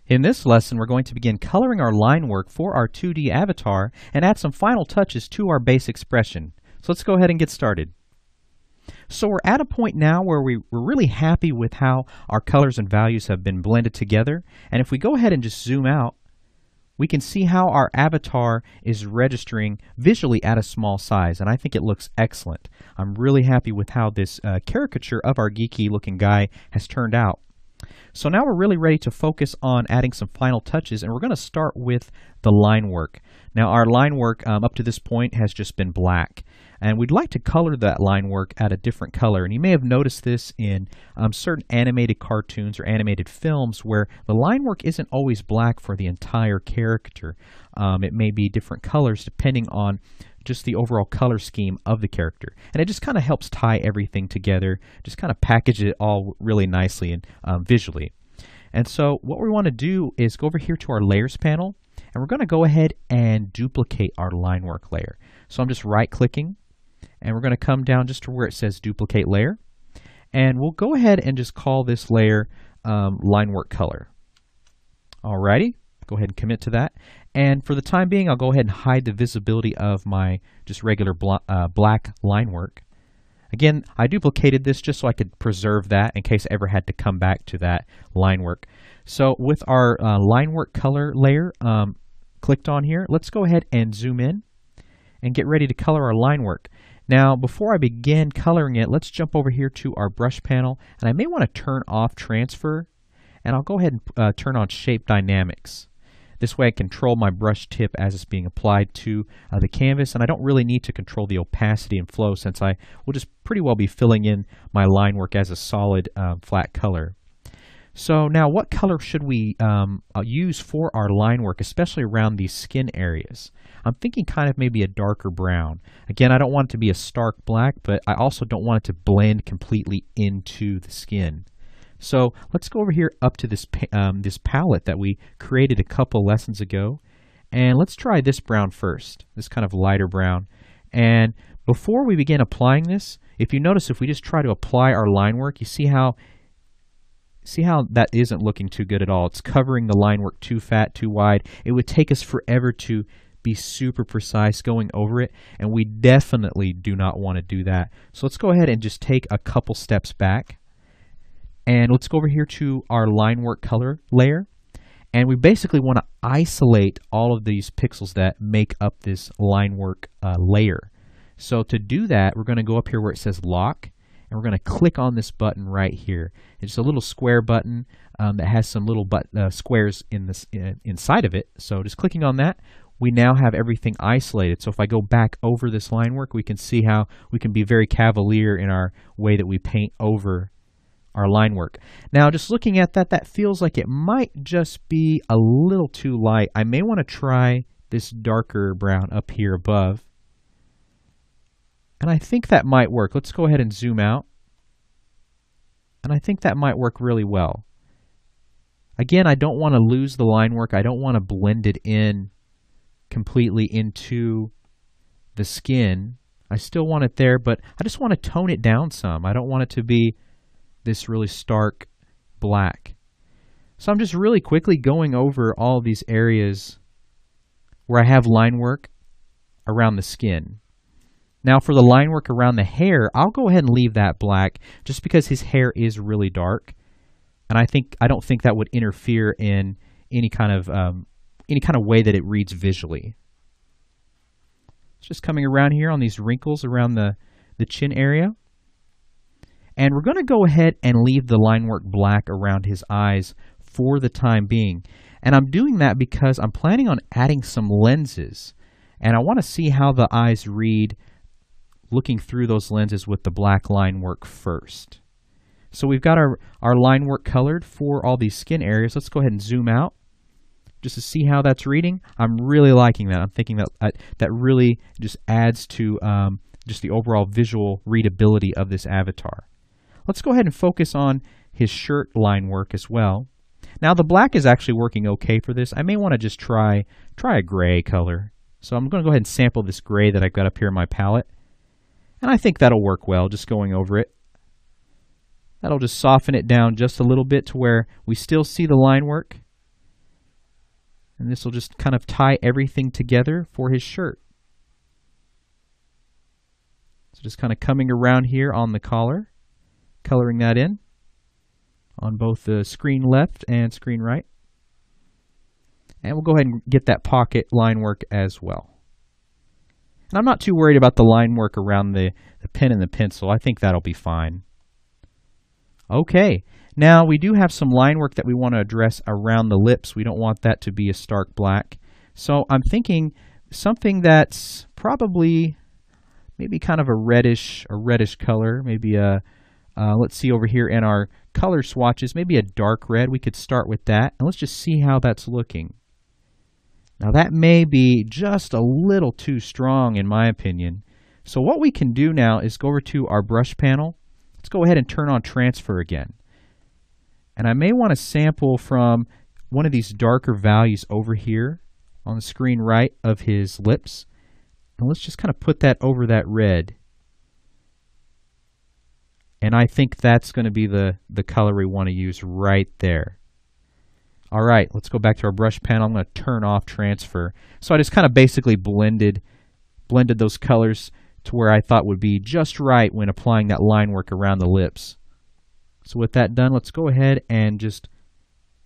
In this lesson, we're going to begin coloring our line work for our 2D avatar and add some final touches to our base expression. So let's go ahead and get started. So we're at a point now where we're really happy with how our colors and values have been blended together. And if we go ahead and just zoom out, we can see how our avatar is registering visually at a small size, and I think it looks excellent. I'm really happy with how this caricature of our geeky looking guy has turned out. So now we're really ready to focus on adding some final touches, and we're going to start with the line work. Now our line work up to this point has just been black, and we'd like to color that line work at a different color. And you may have noticed this in certain animated cartoons or animated films where the line work isn't always black for the entire caricature. It may be different colors depending on just the overall color scheme of the character. And it just kind of helps tie everything together, just kind of package it all really nicely and visually. And so what we want to do is go over here to our layers panel, and we're going to go ahead and duplicate our line work layer. So I'm just right clicking, and we're going to come down just to where it says duplicate layer, and we'll go ahead and just call this layer line work color. Alrighty, go ahead and commit to that. And for the time being, I'll go ahead and hide the visibility of my just regular black line work. Again, I duplicated this just so I could preserve that in case I ever had to come back to that line work. So with our line work color layer clicked on here, let's go ahead and zoom in and get ready to color our line work. Now, before I begin coloring it, let's jump over here to our brush panel, and I may want to turn off transfer, and I'll go ahead and turn on shape dynamics. This way I control my brush tip as it's being applied to the canvas, and I don't really need to control the opacity and flow since I will just pretty well be filling in my line work as a solid flat color. So now what color should we use for our line work, especially around these skin areas? I'm thinking kind of maybe a darker brown. Again, I don't want it to be a stark black, but I also don't want it to blend completely into the skin. So let's go over here up to this palette that we created a couple lessons ago, and let's try this brown first, this kind of lighter brown. And before we begin applying this, if you notice, if we just try to apply our line work, you see how that isn't looking too good at all. It's covering the line work too fat, too wide. It would take us forever to be super precise going over it, and we definitely do not want to do that. So let's go ahead and just take a couple steps back. And let's go over here to our line work color layer, and we basically want to isolate all of these pixels that make up this line work layer. So to do that, we're going to go up here where it says lock, and we're going to click on this button right here. It's a little square button that has some little squares inside of it. So just clicking on that, we now have everything isolated. So if I go back over this line work, we can see how we can be very cavalier in our way that we paint over our line work. Now, just looking at that, that feels like it might just be a little too light. I may want to try this darker brown up here above. And I think that might work. Let's go ahead and zoom out. And I think that might work really well. Again, I don't want to lose the line work. I don't want to blend it in completely into the skin. I still want it there, but I just want to tone it down some. I don't want it to be this really stark black. So I'm just really quickly going over all these areas where I have line work around the skin. Now for the line work around the hair, I'll go ahead and leave that black just because his hair is really dark, and I don't think that would interfere in any kind of way that it reads visually. It's just coming around here on these wrinkles around the chin area. And we're going to go ahead and leave the line work black around his eyes for the time being. And I'm doing that because I'm planning on adding some lenses. And I want to see how the eyes read looking through those lenses with the black line work first. So we've got our line work colored for all these skin areas. Let's go ahead and zoom out just to see how that's reading. I'm really liking that. I'm thinking that that really just adds to just the overall visual readability of this avatar. Let's go ahead and focus on his shirt line work as well. Now the black is actually working okay for this. I may want to just try a gray color. So I'm going to go ahead and sample this gray that I've got up here in my palette. And I think that'll work well, just going over it. That'll just soften it down just a little bit to where we still see the line work, And this will just kind of tie everything together for his shirt. So just kind of coming around here on the collar, coloring that in on both the screen left and screen right. And we'll go ahead and get that pocket line work as well. And I'm not too worried about the line work around the pen and the pencil. I think that'll be fine. Okay, now we do have some line work that we want to address around the lips. We don't want that to be a stark black. So I'm thinking something that's probably maybe kind of a reddish color. Maybe a, let's see over here in our color swatches, maybe a dark red. We could start with that. And let's just see how that's looking. Now that may be just a little too strong in my opinion. So what we can do now is go over to our brush panel. Let's go ahead and turn on transfer again. And I may want to sample from one of these darker values over here on the screen right of his lips. And let's just kind of put that over that red. And I think that's going to be the color we want to use right there. All right, let's go back to our brush panel. I'm going to turn off transfer. So I just kind of basically blended those colors to where I thought would be just right when applying that line work around the lips. So with that done, let's go ahead and just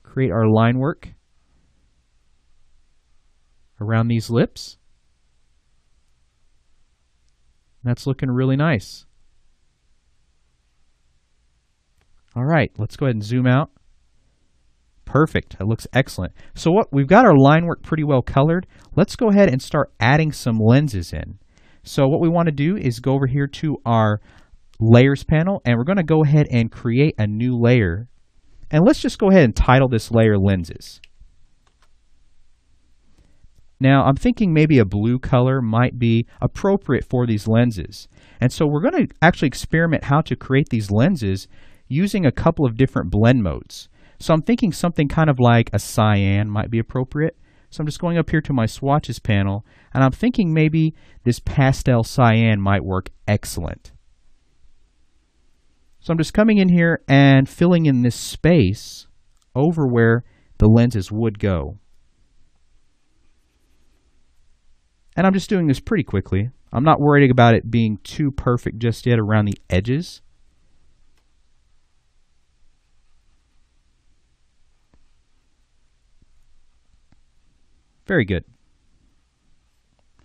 create our line work around these lips. That's looking really nice. All right, let's go ahead and zoom out. Perfect, that looks excellent. So we've got our line work pretty well colored. Let's go ahead and start adding some lenses in. So what we want to do is go over here to our layers panel, and we're going to go ahead and create a new layer. And let's just go ahead and title this layer lenses. Now I'm thinking maybe a blue color might be appropriate for these lenses. And so we're going to actually experiment how to create these lenses using a couple of different blend modes. So I'm thinking something kind of like a cyan might be appropriate. So I'm just going up here to my swatches panel, and I'm thinking maybe this pastel cyan might work excellent. So I'm just coming in here and filling in this space over where the lenses would go. And I'm just doing this pretty quickly. I'm not worried about it being too perfect just yet around the edges. Very good.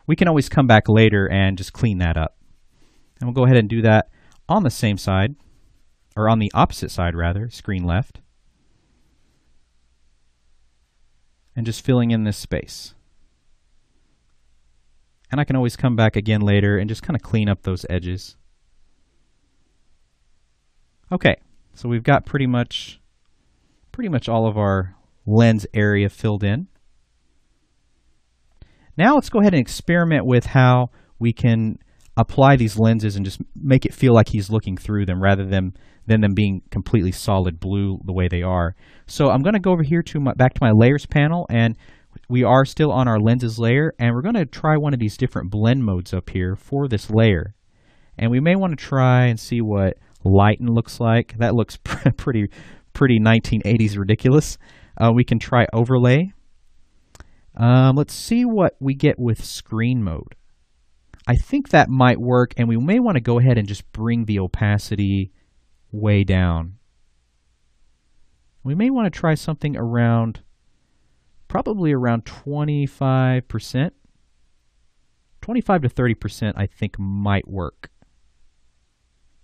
We can always come back later and just clean that up. And we'll go ahead and do that on the same side, or on the opposite side rather, screen left. And just filling in this space. And I can always come back again later and just kind of clean up those edges. Okay, so we've got pretty much all of our lens area filled in. Now let's go ahead and experiment with how we can apply these lenses and just make it feel like he's looking through them rather than them being completely solid blue the way they are. So I'm going to go over here to back to my layers panel, and we are still on our lenses layer, and we're going to try one of these different blend modes up here for this layer. And we may want to try and see what lighten looks like. That looks pretty 1980s ridiculous. We can try overlay. Let's see what we get with screen mode. I think that might work, and we may want to go ahead and just bring the opacity way down. We may want to try something around, probably around 25%. 25 to 30% I think might work.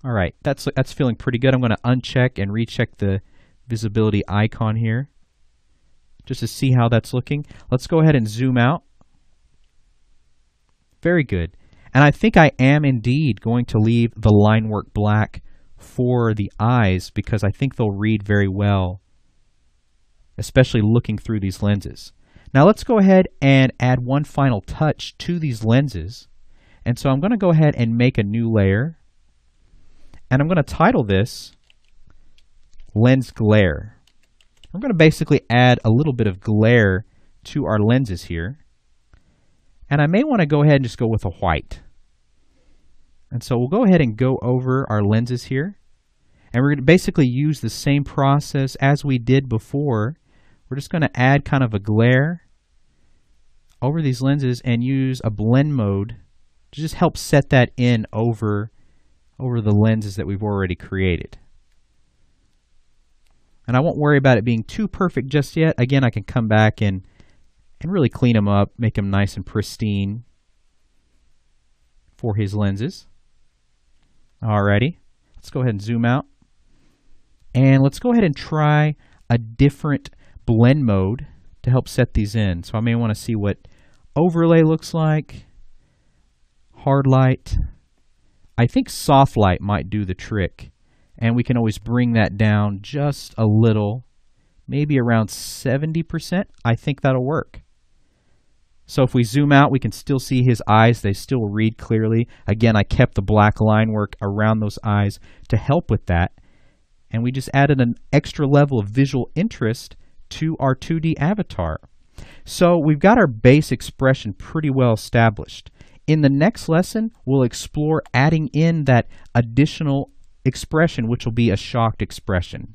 All right, that's feeling pretty good. I'm going to uncheck and recheck the visibility icon here, just to see how that's looking. Let's go ahead and zoom out. Very good. And I think I am indeed going to leave the line work black for the eyes because I think they'll read very well, especially looking through these lenses. Now let's go ahead and add one final touch to these lenses. And so I'm going to go ahead and make a new layer. And I'm going to title this Lens Glare. We're going to basically add a little bit of glare to our lenses here. And I may want to go ahead and just go with a white. And so we'll go ahead and go over our lenses here. And we're going to basically use the same process as we did before. We're just going to add kind of a glare over these lenses and use a blend mode to just help set that in over the lenses that we've already created. And I won't worry about it being too perfect just yet. Again, I can come back and really clean them up, make them nice and pristine for his lenses. Alrighty, let's go ahead and zoom out. And let's go ahead and try a different blend mode to help set these in. So I may want to see what overlay looks like. Hard light. I think soft light might do the trick. And we can always bring that down just a little, maybe around 70%. I think that'll work. So if we zoom out, we can still see his eyes. They still read clearly. Again, I kept the black line work around those eyes to help with that. And we just added an extra level of visual interest to our 2D avatar. So we've got our base expression pretty well established. In the next lesson, we'll explore adding in that additional expression, which will be a shocked expression.